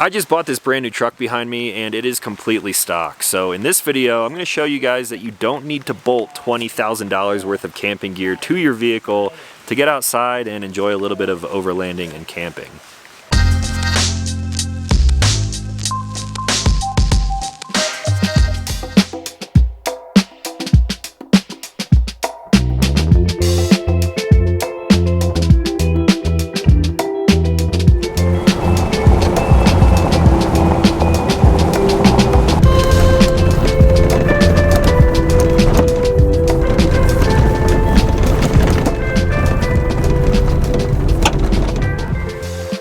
I just bought this brand new truck behind me and it is completely stock. So in this video, I'm going to show you guys that you don't need to bolt $20,000 worth of camping gear to your vehicle to get outside and enjoy a little bit of overlanding and camping.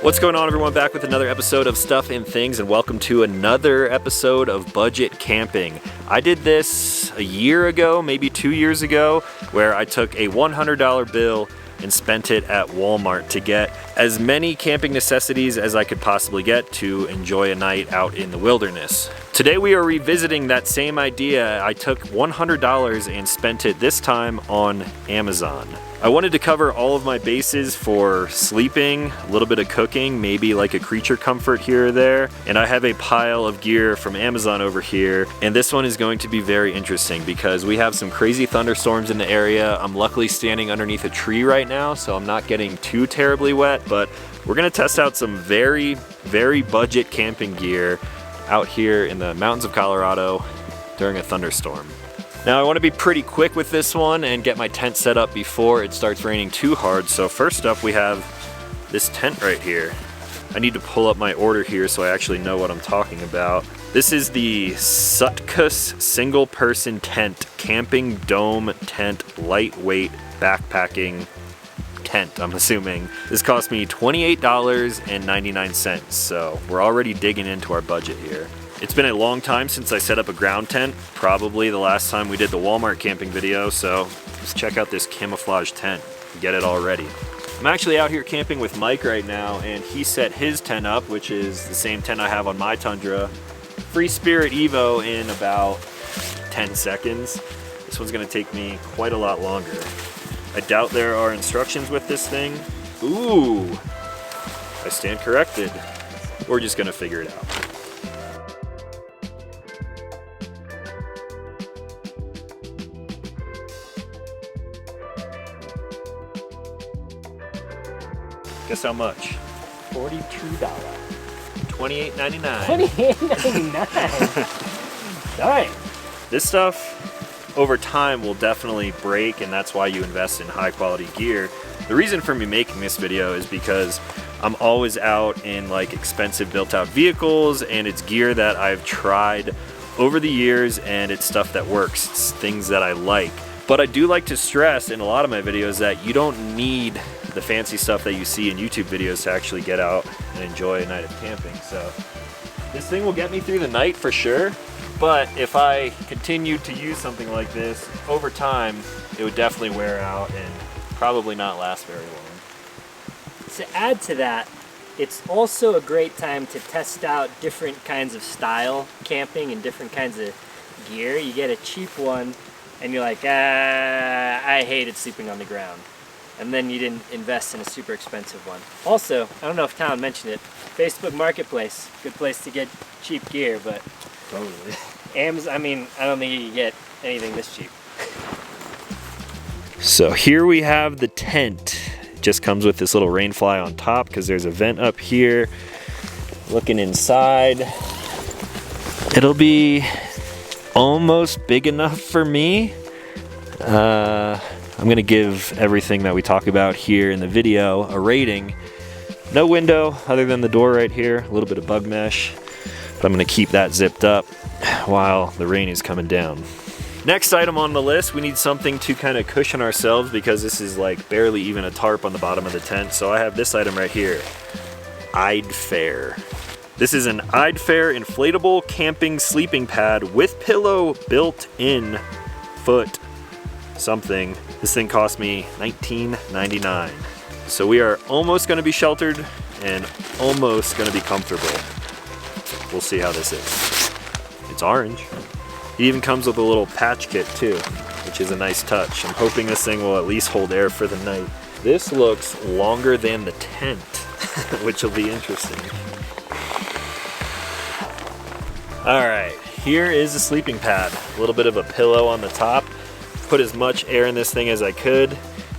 What's going on, everyone? Back with another episode of Stuff and Things, and welcome to another episode of Budget Camping. I did this a year ago, maybe 2 years ago, where I took a $100 bill and spent it at Walmart to get as many camping necessities as I could possibly get to enjoy a night out in the wilderness. Today we are revisiting that same idea. I took $100 and spent it this time on Amazon. I wanted to cover all of my bases for sleeping, a little bit of cooking, maybe like a creature comfort here or there, and I have a pile of gear from Amazon over here, and this one is going to be very interesting because we have some crazy thunderstorms in the area. I'm luckily standing underneath a tree right now, so I'm not getting too terribly wet, but we're gonna test out some very, very budget camping gear out here in the mountains of Colorado during a thunderstorm. Now I want to be pretty quick with this one and get my tent set up before it starts raining too hard. So first up we have this tent right here. I need to pull up my order here so I actually know what I'm talking about. This is the Sutkus single person tent, camping dome tent, lightweight backpacking tent, I'm assuming. This cost me $28.99, so we're already digging into our budget here. It's been a long time since I set up a ground tent, probably the last time we did the Walmart camping video, so let's check out this camouflage tent and get it all ready. I'm actually out here camping with Mike right now, and he set his tent up, which is the same tent I have on my Tundra. Free Spirit Evo in about 10 seconds. This one's gonna take me quite a lot longer. I doubt there are instructions with this thing. Ooh, I stand corrected. We're just gonna figure it out. Guess how much? $42. $28.99. $28.99. Alright. This stuff over time will definitely break, and that's why you invest in high quality gear. The reason for me making this video is because I'm always out in like expensive built out vehicles, and it's gear that I've tried over the years, and it's stuff that works. It's things that I like. But I do like to stress in a lot of my videos that you don't need the fancy stuff that you see in YouTube videos to actually get out and enjoy a night of camping. So this thing will get me through the night for sure, but if I continued to use something like this over time, it would definitely wear out and probably not last very long. To add to that, it's also a great time to test out different kinds of style camping and different kinds of gear. You get a cheap one and you're like, I hated sleeping on the ground. And then you didn't invest in a super expensive one. Also, I don't know if Talon mentioned it, Facebook Marketplace, good place to get cheap gear, but Totally. Amazon, I mean, I don't think you can get anything this cheap. So here we have the tent. It just comes with this little rain fly on top because there's a vent up here. Looking inside, it'll be almost big enough for me. I'm gonna give everything that we talk about here in the video a rating. No window other than the door right here, a little bit of bug mesh, but I'm gonna keep that zipped up while the rain is coming down. Next item on the list, we need something to kind of cushion ourselves because this is like barely even a tarp on the bottom of the tent. So I have this item right here, Idfair. This is an Idfair inflatable camping sleeping pad with pillow built in foot something. This thing cost me $19.99. So we are almost gonna be sheltered and almost gonna be comfortable. We'll see how this is. It's orange. It even comes with a little patch kit too, which is a nice touch. I'm hoping this thing will at least hold air for the night. This looks longer than the tent, which will be interesting. All right, here is the sleeping pad. A little bit of a pillow on the top. Put as much air in this thing as I could.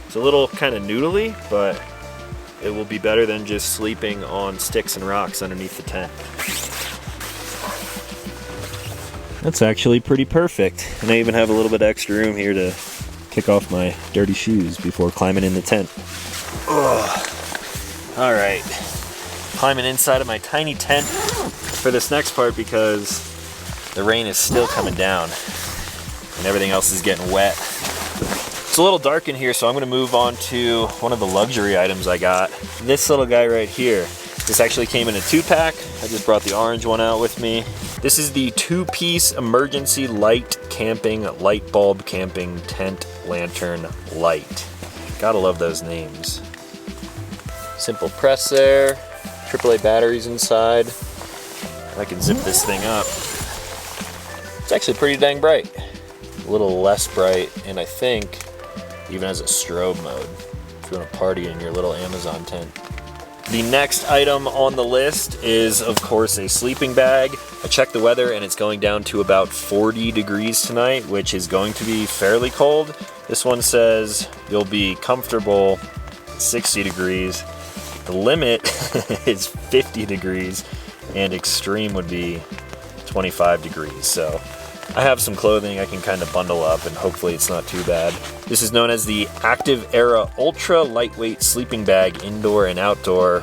It's a little kind of noodly, but it will be better than just sleeping on sticks and rocks underneath the tent. That's actually pretty perfect. And I even have a little bit extra room here to kick off my dirty shoes before climbing in the tent. Ugh. All right, climbing inside of my tiny tent for this next part because the rain is still coming down and everything else is getting wet. It's a little dark in here, so I'm gonna move on to one of the luxury items I got. This little guy right here. This actually came in a 2-pack. I just brought the orange one out with me. This is the 2-piece emergency light bulb camping tent lantern light. Gotta love those names. Simple press there, AAA batteries inside. I can zip this thing up. It's actually pretty dang bright. A little less bright, and I think even has a strobe mode if you want to party in your little Amazon tent. The next item on the list is, of course, a sleeping bag. I checked the weather and it's going down to about 40 degrees tonight, which is going to be fairly cold. This one says you'll be comfortable 60 degrees. The limit is 50 degrees and extreme would be 25 degrees. So I have some clothing I can kind of bundle up and hopefully it's not too bad. This is known as the Active Era Ultra Lightweight Sleeping Bag, Indoor and Outdoor,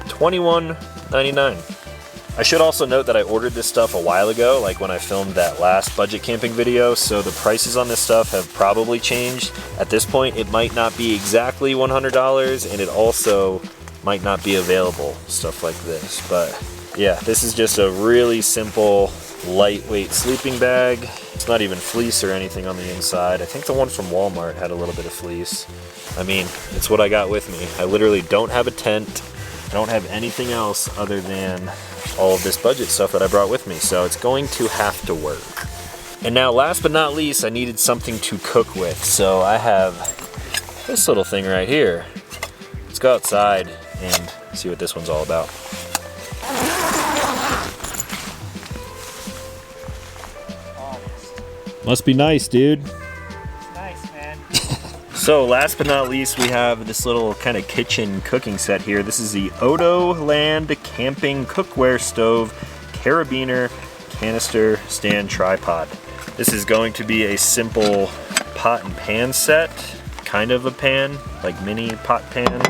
$21.99. I should also note that I ordered this stuff a while ago, like when I filmed that last budget camping video, so the prices on this stuff have probably changed. At this point, it might not be exactly $100, and it also might not be available, stuff like this. But yeah, this is just a really simple, lightweight sleeping bag. It's not even fleece or anything on the inside. I think the one from Walmart had a little bit of fleece. I mean, it's what I got with me. I literally don't have a tent. I don't have anything else other than all of this budget stuff that I brought with me, so it's going to have to work. And now, last but not least, I needed something to cook with, so I have this little thing right here. Let's go outside and see what this one's all about. Must be nice, dude. It's nice, man. So last but not least, we have this little kind of kitchen cooking set here. This is the Odo Land Camping Cookware Stove Carabiner Canister Stand Tripod. This is going to be a simple pot and pan set, kind of a pan, like mini pot pan.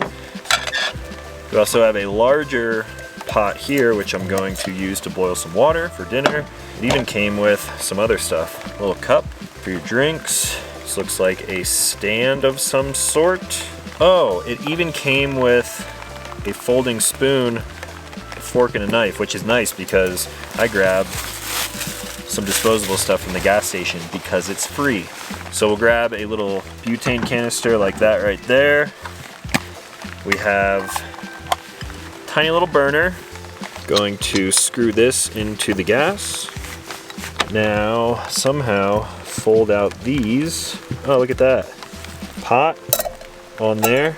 We also have a larger pot here, which I'm going to use to boil some water for dinner. It even came with some other stuff. A little cup for your drinks. This looks like a stand of some sort. Oh, it even came with a folding spoon, a fork, and a knife, which is nice because I grabbed some disposable stuff from the gas station because it's free. So we'll grab a little butane canister like that right there. We have a tiny little burner. Going to screw this into the gas. Now, somehow fold out these. Oh, look at that. Pot on there.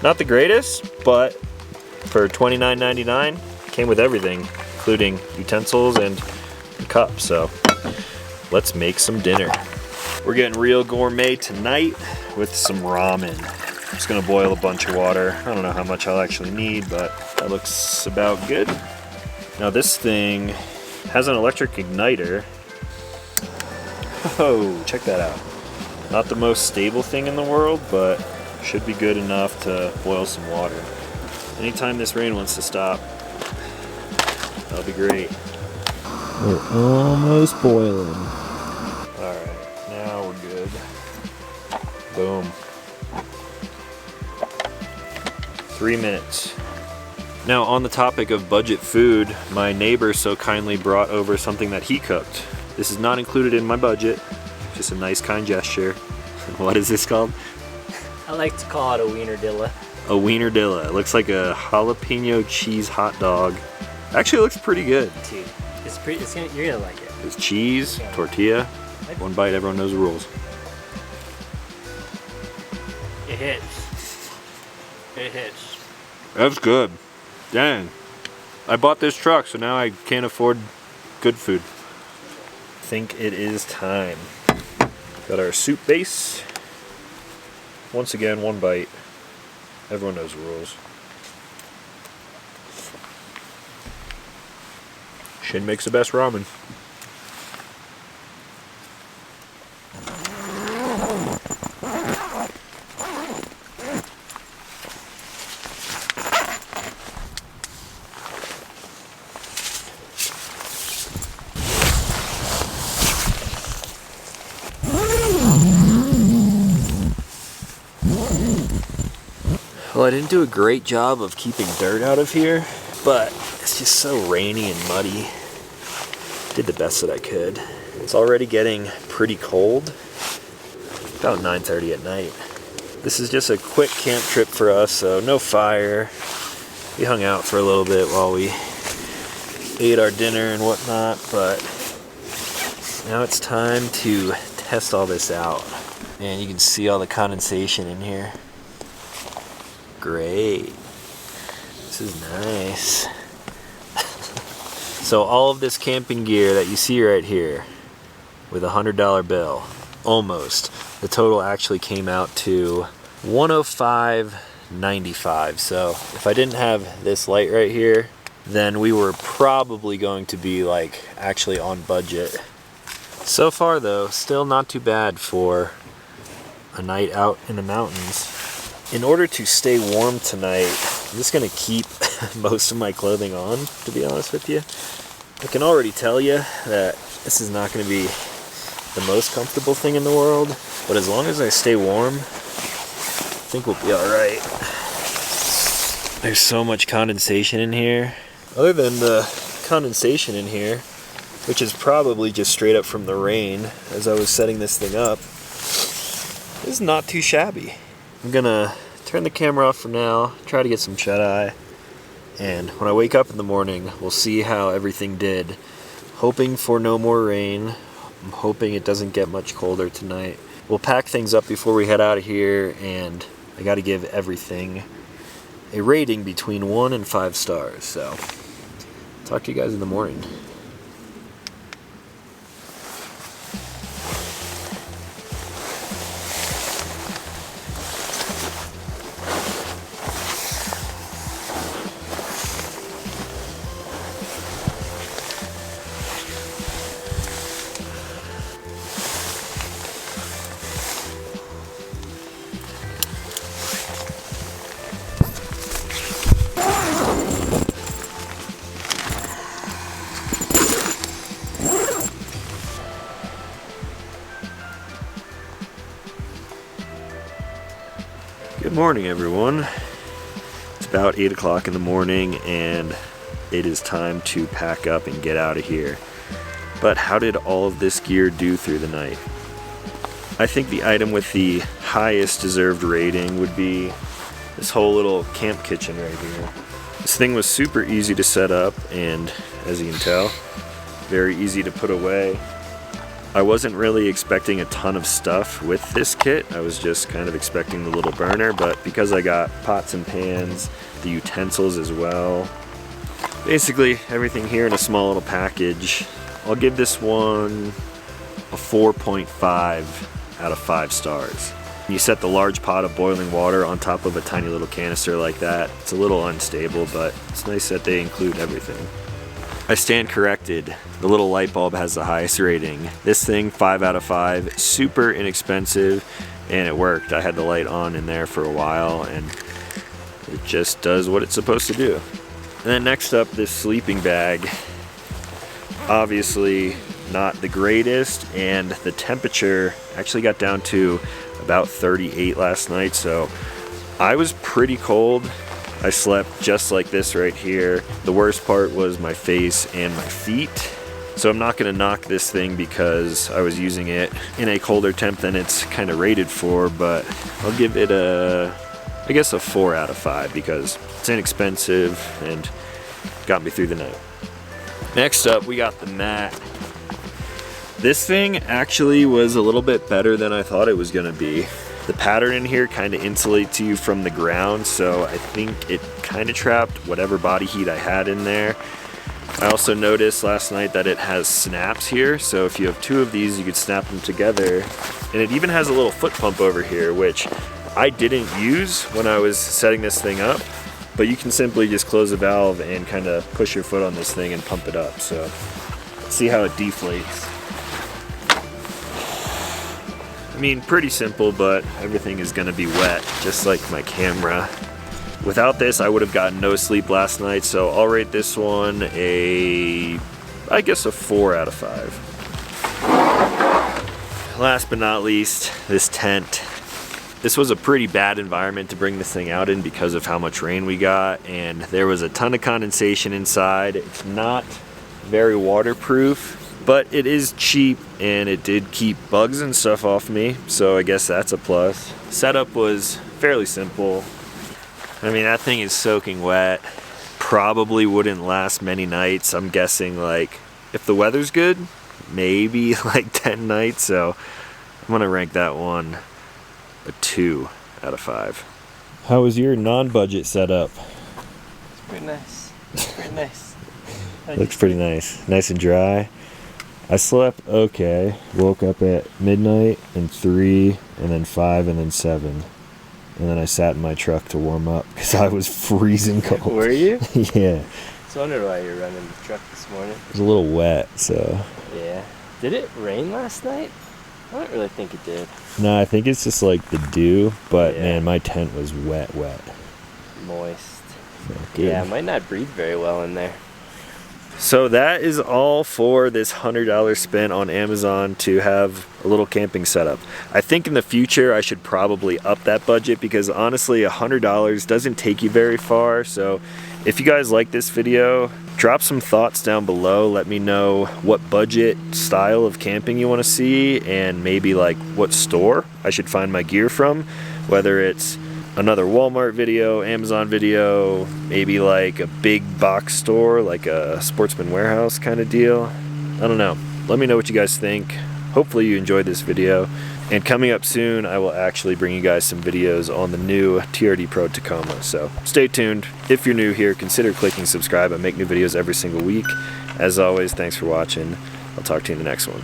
Not the greatest, but for $29.99, came with everything, including utensils and a cup. So let's make some dinner. We're getting real gourmet tonight with some ramen. I'm just gonna boil a bunch of water. I don't know how much I'll actually need, but that looks about good. Now this thing has an electric igniter. Oh, check that out. Not the most stable thing in the world, but should be good enough to boil some water. Anytime this rain wants to stop, that'll be great. We're almost boiling. Alright, now we're good. Boom. 3 minutes. Now, on the topic of budget food, my neighbor so kindly brought over something that he cooked. This is not included in my budget, just a nice kind gesture. What is this called? I like to call it a wienerdilla. A wienerdilla. It looks like a jalapeno cheese hot dog. Actually, it looks pretty good. Dude, you're gonna like it. There's cheese, tortilla, one bite, everyone knows the rules. It hits. It hits. That's good. Dang. I bought this truck, so now I can't afford good food. think it is time. Got our soup base. Once again, one bite. Everyone knows the rules. Shin makes the best ramen. Well, I didn't do a great job of keeping dirt out of here, but it's just so rainy and muddy. Did the best that I could. It's already getting pretty cold. About 9:30 at night. This is just a quick camp trip for us, so no fire. We hung out for a little bit while we ate our dinner and whatnot, but now it's time to test all this out. And you can see all the condensation in here. Great. This is nice. So all of this camping gear that you see right here with a $100 bill, almost. The total actually came out to $105.95. So if I didn't have this light right here, then we were probably going to be like actually on budget. So far though, still not too bad for a night out in the mountains. In order to stay warm tonight, I'm just gonna keep most of my clothing on, to be honest with you. I can already tell you that this is not gonna be the most comfortable thing in the world, but as long as I stay warm, I think we'll be all right. There's so much condensation in here. Other than the condensation in here, which is probably just straight up from the rain as I was setting this thing up, this is not too shabby. I'm gonna turn the camera off for now, try to get some shut-eye, and when I wake up in the morning, we'll see how everything did. Hoping for no more rain. I'm hoping it doesn't get much colder tonight. We'll pack things up before we head out of here, and I gotta give everything a rating between 1 and 5 stars, so talk to you guys in the morning. Good morning, everyone. It's about 8 o'clock in the morning and it is time to pack up and get out of here. But how did all of this gear do through the night? I think the item with the highest deserved rating would be this whole little camp kitchen right here. This thing was super easy to set up and, as you can tell, very easy to put away. I wasn't really expecting a ton of stuff with this kit. I was just kind of expecting the little burner, but because I got pots and pans, the utensils as well, basically everything here in a small little package, I'll give this one a 4.5 out of 5 stars. You set the large pot of boiling water on top of a tiny little canister like that. It's a little unstable, but it's nice that they include everything. I stand corrected. The little light bulb has the highest rating. This thing, 5 out of 5, super inexpensive, and it worked. I had the light on in there for a while, and it just does what it's supposed to do. And then next up, this sleeping bag. Obviously not the greatest, and the temperature actually got down to about 38 last night, so I was pretty cold. I slept just like this right here. The worst part was my face and my feet. So I'm not gonna knock this thing because I was using it in a colder temp than it's kind of rated for, but I'll give it I guess a 4 out of 5 because it's inexpensive and got me through the night. Next up, we got the mat. This thing actually was a little bit better than I thought it was gonna be. The pattern in here kind of insulates you from the ground, so I think it kind of trapped whatever body heat I had in there. I also noticed last night that it has snaps here, so if you have 2 of these, you could snap them together. And it even has a little foot pump over here, which I didn't use when I was setting this thing up, but you can simply just close the valve and kind of push your foot on this thing and pump it up. So see how it deflates. I mean, pretty simple, but everything is gonna be wet, just like my camera. Without this, I would have gotten no sleep last night, so I'll rate this one I guess a 4 out of 5. Last but not least, this tent. This was a pretty bad environment to bring this thing out in because of how much rain we got, and there was a ton of condensation inside. It's not very waterproof, but it is cheap and it did keep bugs and stuff off me, so I guess that's a plus. Setup was fairly simple. I mean, that thing is soaking wet. Probably wouldn't last many nights. I'm guessing, like, if the weather's good, maybe like 10 nights, so I'm gonna rank that one a 2 out of 5. How was your non-budget setup? It's pretty nice. It's pretty nice. Looks pretty nice. Nice and dry. I slept okay. Woke up at midnight and 3 and then 5 and then 7. And then I sat in my truck to warm up because I was freezing cold. Were you? Yeah. I wondered why you were running the truck this morning. It was a little wet, so. Yeah. Did it rain last night? I don't really think it did. No, I think it's just like the dew, but Yeah. man, my tent was wet. Moist. So, good. Yeah, it might not breathe very well in there. So that is all for this $100 spent on Amazon to have a little camping setup. I think in the future I should probably up that budget because honestly $100 doesn't take you very far. So if you guys like this video, drop some thoughts down below. Let me know what budget style of camping you want to see and maybe like what store I should find my gear from, whether it's another Walmart video, Amazon video, maybe like a big box store, like a Sportsman Warehouse kind of deal. I don't know. Let me know what you guys think. Hopefully you enjoyed this video. And coming up soon, I will actually bring you guys some videos on the new TRD Pro Tacoma. So stay tuned. If you're new here, consider clicking subscribe. I make new videos every single week. As always, thanks for watching. I'll talk to you in the next one.